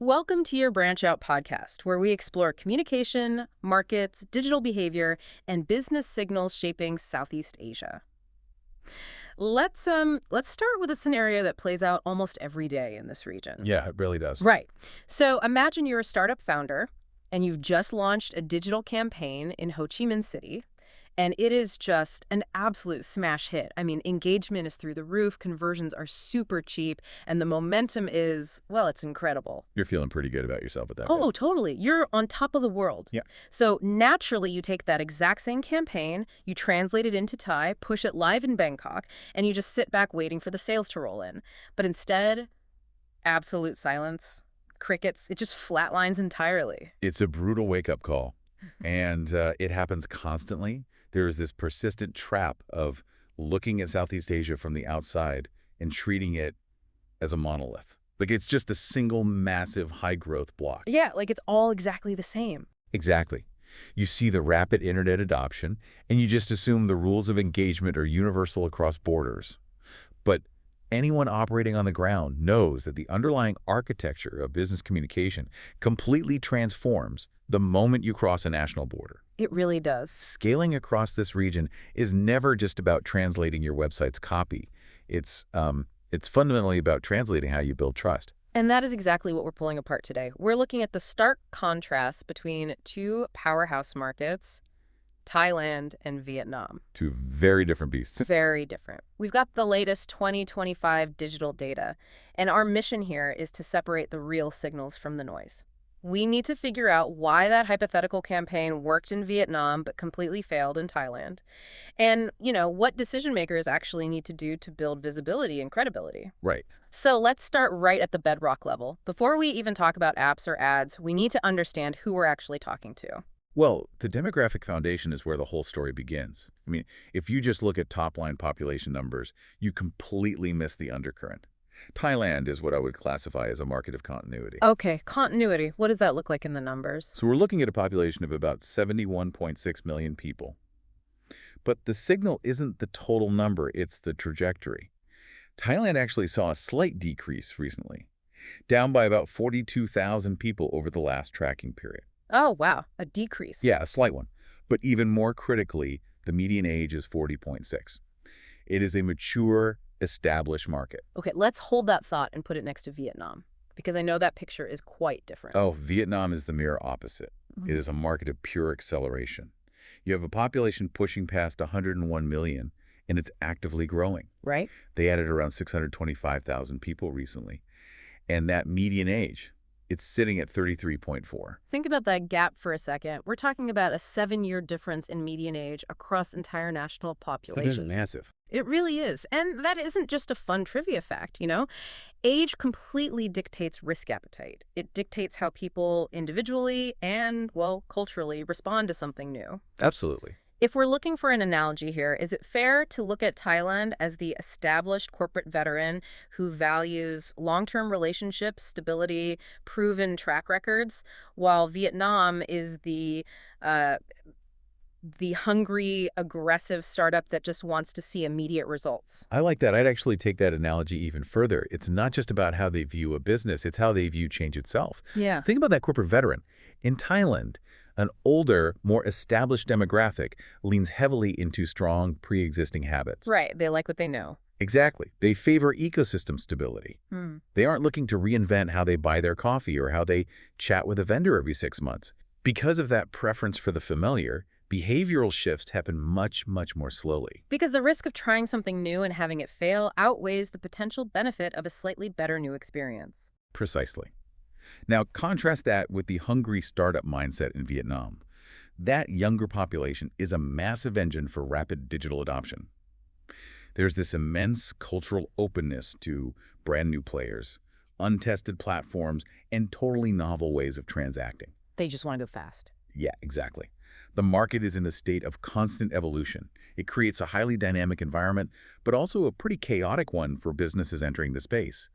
Welcome to your Branch Out podcast, where we explore communication, markets, digital behavior, and business signals shaping Southeast Asia. Let's start with a scenario that plays out almost every day in this region. Yeah, it really does. Right. So imagine you're a startup founder and you've just launched a digital campaign in Ho Chi Minh City. And it is just an absolute smash hit. I mean, engagement is through the roof, conversions are super cheap, and the momentum is, well, it's incredible. You're feeling pretty good about yourself at that Oh, point. totally. You're on top of the world. Yeah. So naturally, you take that exact same campaign, you translate it into Thai, push it live in Bangkok, and you just sit back waiting for the sales to roll in. But instead, absolute silence, crickets, it just flatlines entirely. It's a brutal wake-up call, and it happens constantly. There is this persistent trap of looking at Southeast Asia from the outside and treating it as a monolith. Like it's just a single massive high-growth block. Yeah, like it's all exactly the same. Exactly. You see the rapid internet adoption, and you just assume the rules of engagement are universal across borders. But anyone operating on the ground knows that the underlying architecture of business communication completely transforms the moment you cross a national border. It really does. Scaling across this region is never just about translating your website's copy. It's fundamentally about translating how you build trust. And that is exactly what we're pulling apart today. We're looking at the stark contrast between two powerhouse markets, Thailand and Vietnam. Two very different beasts. Very different. We've got the latest 2025 digital data, and our mission here is to separate the real signals from the noise. We need to figure out why that hypothetical campaign worked in Vietnam but completely failed in Thailand. And, what decision makers actually need to do to build visibility and credibility. Right. So let's start right at the bedrock level. Before we even talk about apps or ads, we need to understand who we're actually talking to. Well, the demographic foundation is where the whole story begins. I mean, if you just look at top-line population numbers, you completely miss the undercurrent. Thailand is what I would classify as a market of continuity. Okay, continuity. What does that look like in the numbers? So we're looking at a population of about 71.6 million people. But the signal isn't the total number, it's the trajectory. Thailand actually saw a slight decrease recently, down by about 42,000 people over the last tracking period. Oh, wow, a decrease. Yeah, a slight one. But even more critically, the median age is 40.6. It is a mature, established market. Okay, let's hold that thought and put it next to Vietnam, because I know that picture is quite different. Oh, Vietnam is the mirror opposite. It is a market of pure acceleration. You have a population pushing past 101 million, and it's actively growing. Right? They added around 625,000 people recently. And that median age, it's sitting at 33.4. Think about that gap for a second. We're talking about a 7-year difference in median age across entire national populations. That is massive. It really is. And that isn't just a fun trivia fact, Age completely dictates risk appetite. It dictates how people individually and, well, culturally respond to something new. Absolutely. If we're looking for an analogy here, is it fair to look at Thailand as the established corporate veteran who values long-term relationships, stability, proven track records, while Vietnam is the hungry, aggressive startup that just wants to see immediate results? I like that. I'd actually take that analogy even further. It's not just about how they view a business, it's how they view change itself. Yeah. Think about that corporate veteran. In Thailand, an older, more established demographic leans heavily into strong, pre-existing habits. Right. They like what they know. Exactly. They favor ecosystem stability. They aren't looking to reinvent how they buy their coffee or how they chat with a vendor every 6 months. Because of that preference for the familiar, behavioral shifts happen much, much more slowly. Because the risk of trying something new and having it fail outweighs the potential benefit of a slightly better new experience. Precisely. Now, contrast that with the hungry startup mindset in Vietnam. That younger population is a massive engine for rapid digital adoption. There's this immense cultural openness to brand new players, untested platforms, and totally novel ways of transacting. They just want to go fast. Yeah, exactly. The market is in a state of constant evolution. It creates a highly dynamic environment, but also a pretty chaotic one for businesses entering the space.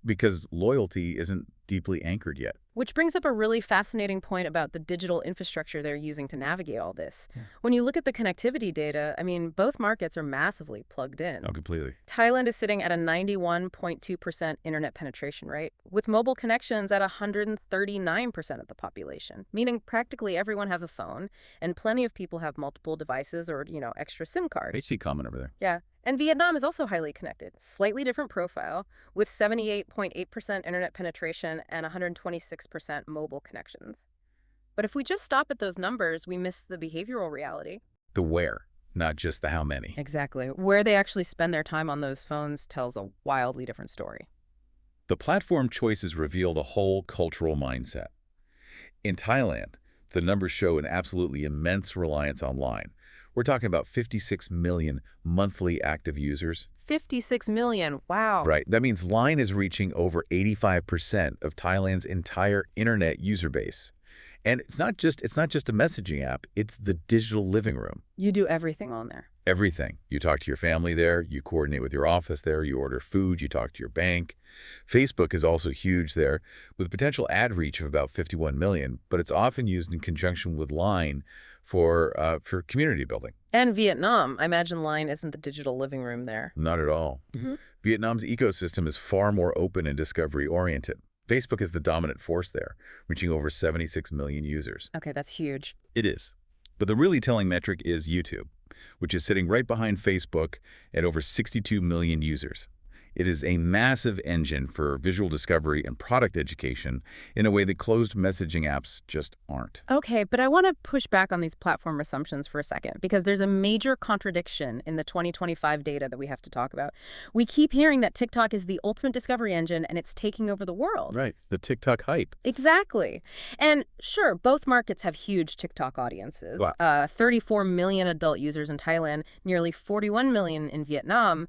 because loyalty isn't deeply anchored yet. Which brings up a really fascinating point about the digital infrastructure they're using to navigate all this. Yeah. When you look at the connectivity data, I mean, both markets are massively plugged in. Oh, completely. Thailand is sitting at a 91.2% internet penetration rate, with mobile connections at 139% of the population, meaning practically everyone has a phone, and plenty of people have multiple devices or, extra SIM cards. HC common over there. Yeah. And Vietnam is also highly connected, slightly different profile, with 78.8% internet penetration and 126% mobile connections. But if we just stop at those numbers, we miss the behavioral reality. The where, not just the how many. Exactly. Where they actually spend their time on those phones tells a wildly different story. The platform choices reveal the whole cultural mindset. In Thailand, the numbers show an absolutely immense reliance online. We're talking about 56 million monthly active users. 56 million. Wow. Right. That means Line is reaching over 85% of Thailand's entire internet user base. And it's not just a messaging app, it's the digital living room. You do everything on there. Everything. You talk to your family there, you coordinate with your office there, you order food, you talk to your bank. Facebook is also huge there, with potential ad reach of about 51 million, but it's often used in conjunction with Line for community building. And Vietnam, I imagine Line isn't the digital living room there. Not at all. Vietnam's ecosystem is far more open and discovery-oriented. Facebook is the dominant force there, reaching over 76 million users. Okay, that's huge. It is. But the really telling metric is YouTube, which is sitting right behind Facebook at over 62 million users. It is a massive engine for visual discovery and product education in a way that closed messaging apps just aren't. Okay, but I want to push back on these platform assumptions for a second, because there's a major contradiction in the 2025 data that we have to talk about. We keep hearing that TikTok is the ultimate discovery engine and it's taking over the world. Right, the TikTok hype. Exactly. And sure, both markets have huge TikTok audiences. Wow. 34 million adult users in Thailand, nearly 41 million in Vietnam.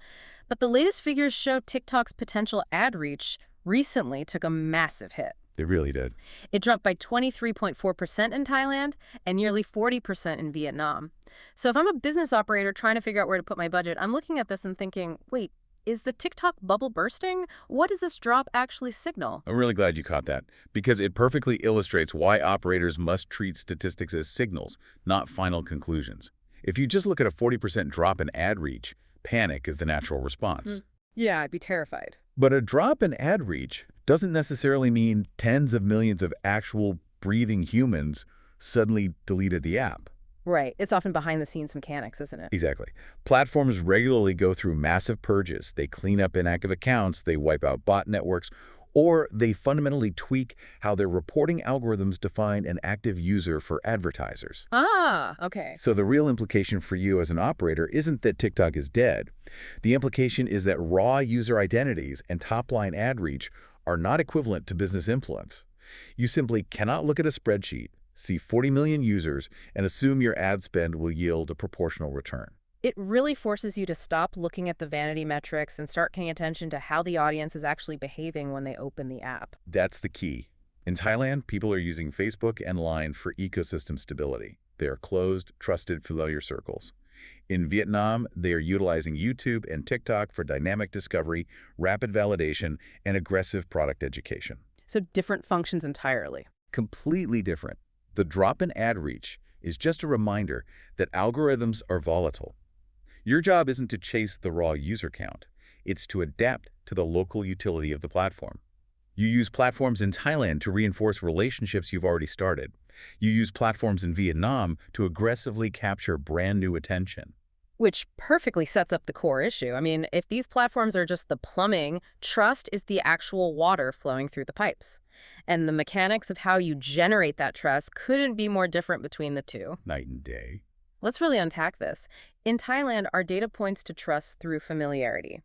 But the latest figures show TikTok's potential ad reach recently took a massive hit. They really did. It dropped by 23.4% in Thailand and nearly 40% in Vietnam. So if I'm a business operator trying to figure out where to put my budget, I'm looking at this and thinking, wait, is the TikTok bubble bursting? What does this drop actually signal? I'm really glad you caught that, because it perfectly illustrates why operators must treat statistics as signals, not final conclusions. If you just look at a 40% drop in ad reach, panic is the natural response. Yeah, I'd be terrified. But a drop in ad reach doesn't necessarily mean tens of millions of actual breathing humans suddenly deleted the app. Right. It's often behind-the-scenes mechanics, isn't it? Exactly. Platforms regularly go through massive purges. They clean up inactive accounts, they wipe out bot networks, or they fundamentally tweak how their reporting algorithms define an active user for advertisers. Ah, okay. So the real implication for you as an operator isn't that TikTok is dead. The implication is that raw user identities and top-line ad reach are not equivalent to business influence. You simply cannot look at a spreadsheet, see 40 million users, and assume your ad spend will yield a proportional return. It really forces you to stop looking at the vanity metrics and start paying attention to how the audience is actually behaving when they open the app. That's the key. In Thailand, people are using Facebook and Line for ecosystem stability. They are closed, trusted, familiar circles. In Vietnam, they are utilizing YouTube and TikTok for dynamic discovery, rapid validation, and aggressive product education. So different functions entirely. Completely different. The drop in ad reach is just a reminder that algorithms are volatile. Your job isn't to chase the raw user count. It's to adapt to the local utility of the platform. You use platforms in Thailand to reinforce relationships you've already started. You use platforms in Vietnam to aggressively capture brand new attention. Which perfectly sets up the core issue. I mean, if these platforms are just the plumbing, trust is the actual water flowing through the pipes. And the mechanics of how you generate that trust couldn't be more different between the two. Night and day. Let's really unpack this. In Thailand, our data points to trust through familiarity.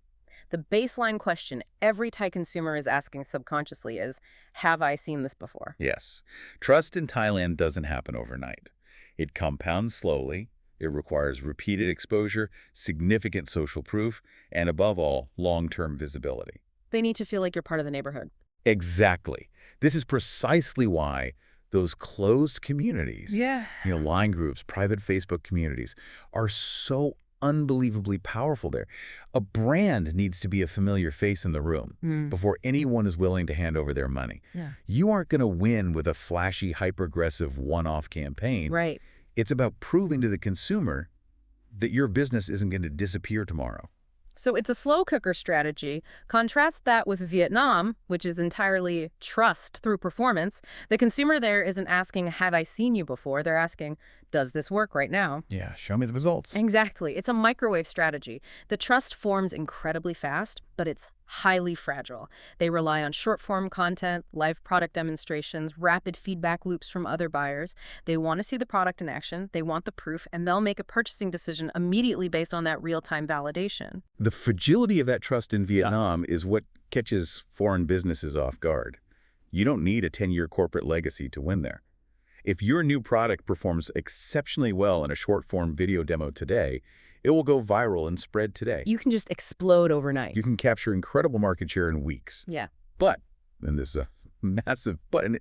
The baseline question every Thai consumer is asking subconsciously is, have I seen this before? Yes. Trust in Thailand doesn't happen overnight. It compounds slowly. It requires repeated exposure, significant social proof, and above all, long-term visibility. They need to feel like you're part of the neighborhood. Exactly. This is precisely why those closed communities, line groups, private Facebook communities, are so unbelievably powerful there. A brand needs to be a familiar face in the room Mm, before anyone is willing to hand over their money. yeah. You aren't going to win with a flashy, hyper-aggressive one-off campaign. Right. It's about proving to the consumer that your business isn't going to disappear tomorrow. So it's a slow cooker strategy. Contrast that with Vietnam, which is entirely trust through performance. The consumer there isn't asking, have I seen you before? They're asking, does this work right now? Yeah, show me the results. Exactly. It's a microwave strategy. The trust forms incredibly fast, but it's highly fragile. They rely on short-form content, live product demonstrations, rapid feedback loops from other buyers. They want to see the product in action, they want the proof, and they'll make a purchasing decision immediately based on that real-time validation. The fragility of that trust in Vietnam is what catches foreign businesses off guard. You don't need a 10-year corporate legacy to win there. If your new product performs exceptionally well in a short-form video demo today, it will go viral and spread today. You can just explode overnight. You can capture incredible market share in weeks. Yeah. But, and this is a massive but, and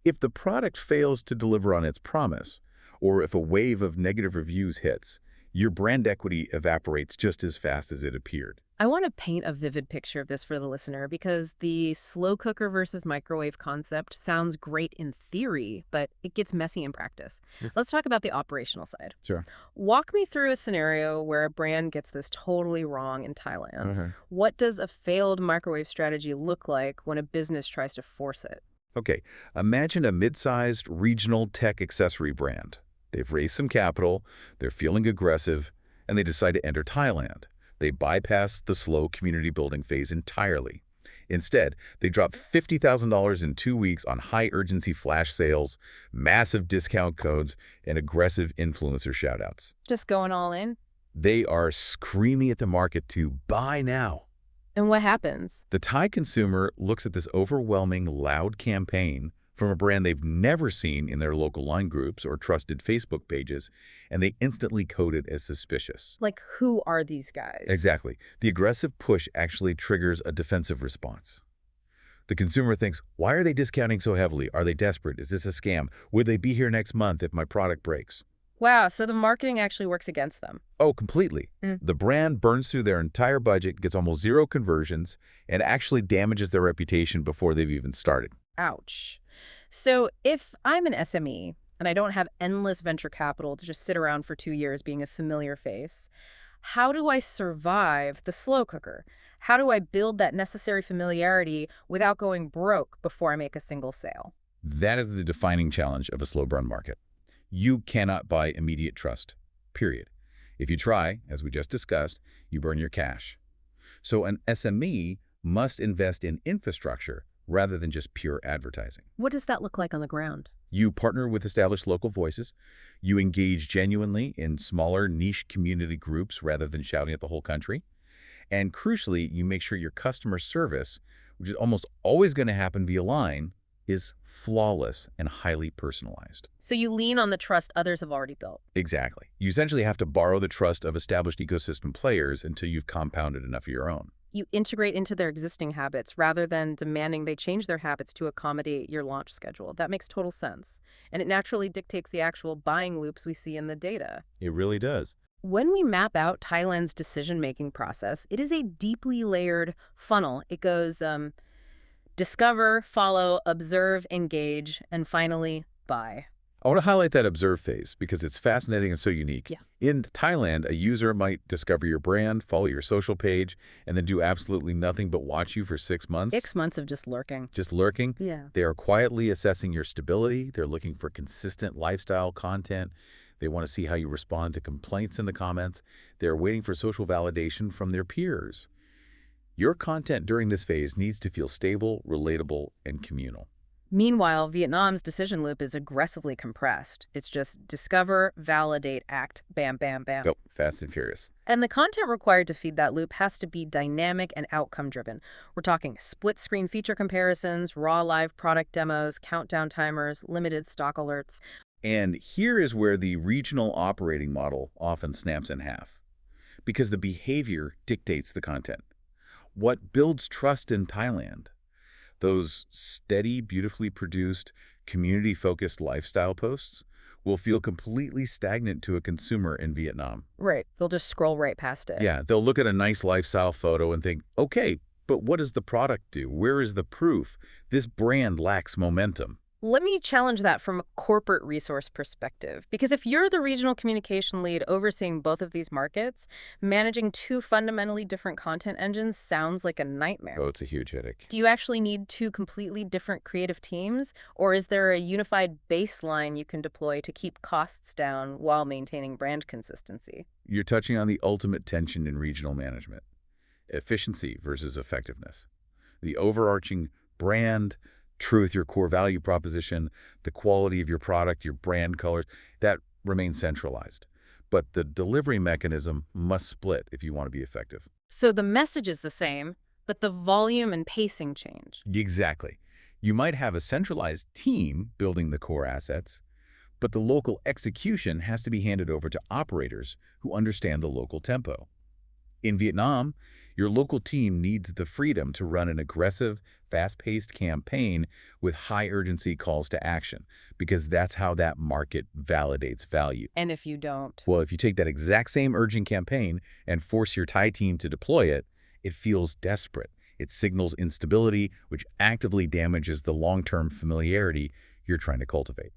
if the product fails to deliver on its promise, or if a wave of negative reviews hits, your brand equity evaporates just as fast as it appeared. I want to paint a vivid picture of this for the listener because the slow cooker versus microwave concept sounds great in theory, but it gets messy in practice. Let's talk about the operational side. Sure. Walk me through a scenario where a brand gets this totally wrong in Thailand. What does a failed microwave strategy look like when a business tries to force it? Okay, imagine a mid-sized regional tech accessory brand. They've raised some capital, they're feeling aggressive, and they decide to enter Thailand. They bypass the slow community building phase entirely. Instead, they drop $50,000 in 2 weeks on high-urgency flash sales, massive discount codes, and aggressive influencer shoutouts. Just going all in? They are screaming at the market to buy now. And what happens? The Thai consumer looks at this overwhelming, loud campaign from a brand they've never seen in their local line groups or trusted Facebook pages, and they instantly code it as suspicious. Like, who are these guys? Exactly. The aggressive push actually triggers a defensive response. The consumer thinks, why are they discounting so heavily? Are they desperate? Is this a scam? Would they be here next month if my product breaks? Wow, so the marketing actually works against them. Oh, completely. The brand burns through their entire budget, gets almost zero conversions, and actually damages their reputation before they've even started. Ouch. So if I'm an SME and I don't have endless venture capital to just sit around for 2 years being a familiar face, how do I survive the slow cooker? How do I build that necessary familiarity without going broke before I make a single sale? That is the defining challenge of a slow burn market. You cannot buy immediate trust, period. If you try, as we just discussed, you burn your cash. So an SME must invest in infrastructure rather than just pure advertising. What does that look like on the ground? You partner with established local voices. You engage genuinely in smaller niche community groups rather than shouting at the whole country. And crucially, you make sure your customer service, which is almost always going to happen via line, is flawless and highly personalized. So you lean on the trust others have already built. Exactly. You essentially have to borrow the trust of established ecosystem players until you've compounded enough of your own. You integrate into their existing habits rather than demanding they change their habits to accommodate your launch schedule. That makes total sense. And it naturally dictates the actual buying loops we see in the data. It really does. When we map out Thailand's decision-making process, it is a deeply layered funnel. It goes discover, follow, observe, engage, and finally, buy. I want to highlight that observe phase because it's fascinating and so unique. Yeah. In Thailand, a user might discover your brand, follow your social page, and then do absolutely nothing but watch you for 6 months. 6 months of just lurking. Just lurking. Yeah. They are quietly assessing your stability. They're looking for consistent lifestyle content. They want to see how you respond to complaints in the comments. They're waiting for social validation from their peers. Your content during this phase needs to feel stable, relatable, and communal. Meanwhile, Vietnam's decision loop is aggressively compressed. It's just discover, validate, act, bam, bam, bam. Go, fast and furious. And the content required to feed that loop has to be dynamic and outcome-driven. We're talking split-screen feature comparisons, raw live product demos, countdown timers, limited stock alerts. And here is where the regional operating model often snaps in half, because the behavior dictates the content. What builds trust in Thailand Those steady, beautifully produced, community-focused lifestyle posts will feel completely stagnant to a consumer in Vietnam. Right. They'll just scroll right past it. Yeah, they'll look at a nice lifestyle photo and think, okay, but what does the product do? Where is the proof? This brand lacks momentum. Let me challenge that from a corporate resource perspective. Because if you're the regional communication lead overseeing both of these markets, managing two fundamentally different content engines sounds like a nightmare. Oh, it's a huge headache. Do you actually need two completely different creative teams, or is there a unified baseline you can deploy to keep costs down while maintaining brand consistency? You're touching on the ultimate tension in regional management: efficiency versus effectiveness. The overarching brand, true with your core value proposition, the quality of your product, your brand colors, that remains centralized. But the delivery mechanism must split if you want to be effective. So the message is the same, but the volume and pacing change. Exactly. You might have a centralized team building the core assets, but the local execution has to be handed over to operators who understand the local tempo. In Vietnam, your local team needs the freedom to run an aggressive, fast-paced campaign with high-urgency calls to action, because that's how that market validates value. And if you don't? Well, if you take that exact same urgent campaign and force your Thai team to deploy it, it feels desperate. It signals instability, which actively damages the long-term familiarity you're trying to cultivate.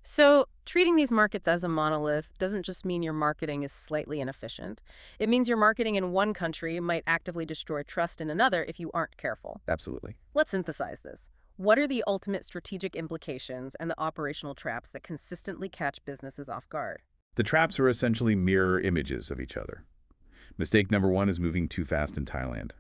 So, treating these markets as a monolith doesn't just mean your marketing is slightly inefficient. It means your marketing in one country might actively destroy trust in another if you aren't careful. Absolutely. Let's synthesize this. What are the ultimate strategic implications and the operational traps that consistently catch businesses off guard? The traps are essentially mirror images of each other. Mistake number one is moving too fast in Thailand.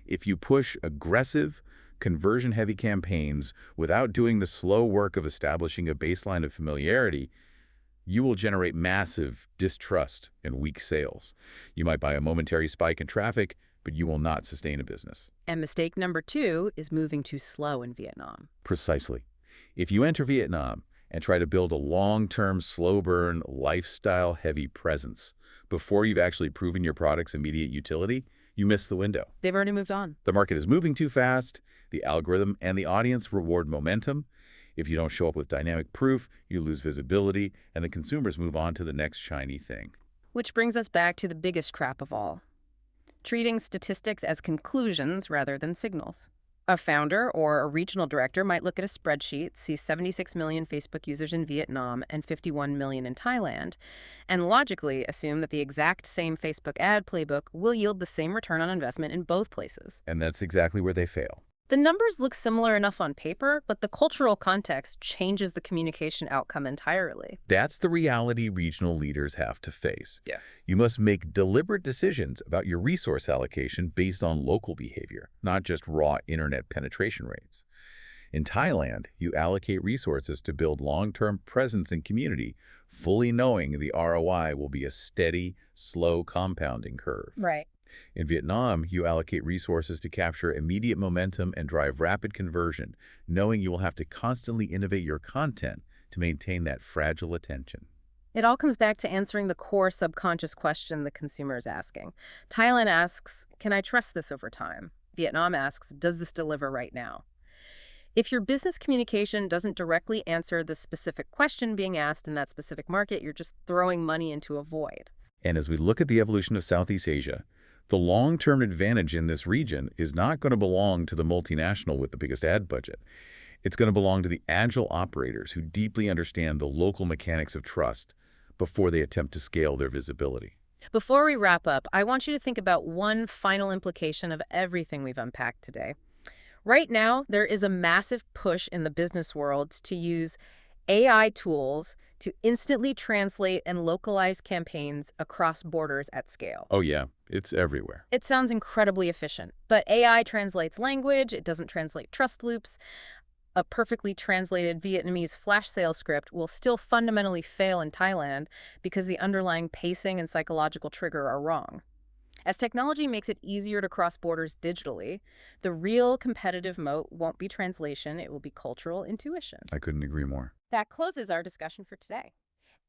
If you push aggressive, conversion-heavy campaigns without doing the slow work of establishing a baseline of familiarity, you will generate massive distrust and weak sales. You might buy a momentary spike in traffic, but you will not sustain a business. And mistake number two is moving too slow in Vietnam. Precisely. If you enter Vietnam and try to build a long-term, slow-burn, lifestyle-heavy presence before you've actually proven your product's immediate utility, you miss the window. They've already moved on. The market is moving too fast. The algorithm and the audience reward momentum. If you don't show up with dynamic proof, you lose visibility, and the consumers move on to the next shiny thing. Which brings us back to the biggest trap of all: treating statistics as conclusions rather than signals. A founder or a regional director might look at a spreadsheet, see 76 million Facebook users in Vietnam and 51 million in Thailand, and logically assume that the exact same Facebook ad playbook will yield the same return on investment in both places. And that's exactly where they fail. The numbers look similar enough on paper, but the cultural context changes the communication outcome entirely. That's the reality regional leaders have to face. Yeah. You must make deliberate decisions about your resource allocation based on local behavior, not just raw internet penetration rates. In Thailand, you allocate resources to build long-term presence in community, fully knowing the ROI will be a steady, slow compounding curve. Right. In Vietnam, you allocate resources to capture immediate momentum and drive rapid conversion, knowing you will have to constantly innovate your content to maintain that fragile attention. It all comes back to answering the core subconscious question the consumer is asking. Thailand asks, can I trust this over time? Vietnam asks, does this deliver right now? If your business communication doesn't directly answer the specific question being asked in that specific market, you're just throwing money into a void. And as we look at the evolution of Southeast Asia, the long-term advantage in this region is not going to belong to the multinational with the biggest ad budget. It's going to belong to the agile operators who deeply understand the local mechanics of trust before they attempt to scale their visibility. Before we wrap up, I want you to think about one final implication of everything we've unpacked today. Right now, there is a massive push in the business world to use AI tools to instantly translate and localize campaigns across borders at scale. Oh yeah, it's everywhere. It sounds incredibly efficient, but AI translates language, it doesn't translate trust loops. A perfectly translated Vietnamese flash sale script will still fundamentally fail in Thailand because the underlying pacing and psychological trigger are wrong. As technology makes it easier to cross borders digitally, the real competitive moat won't be translation, it will be cultural intuition. I couldn't agree more. That closes our discussion for today.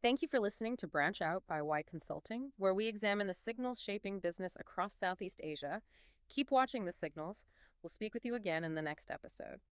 Thank you for listening to Branch Out by Y Consulting, where we examine the signals shaping business across Southeast Asia. Keep watching the signals, We'll speak with you again in the next episode.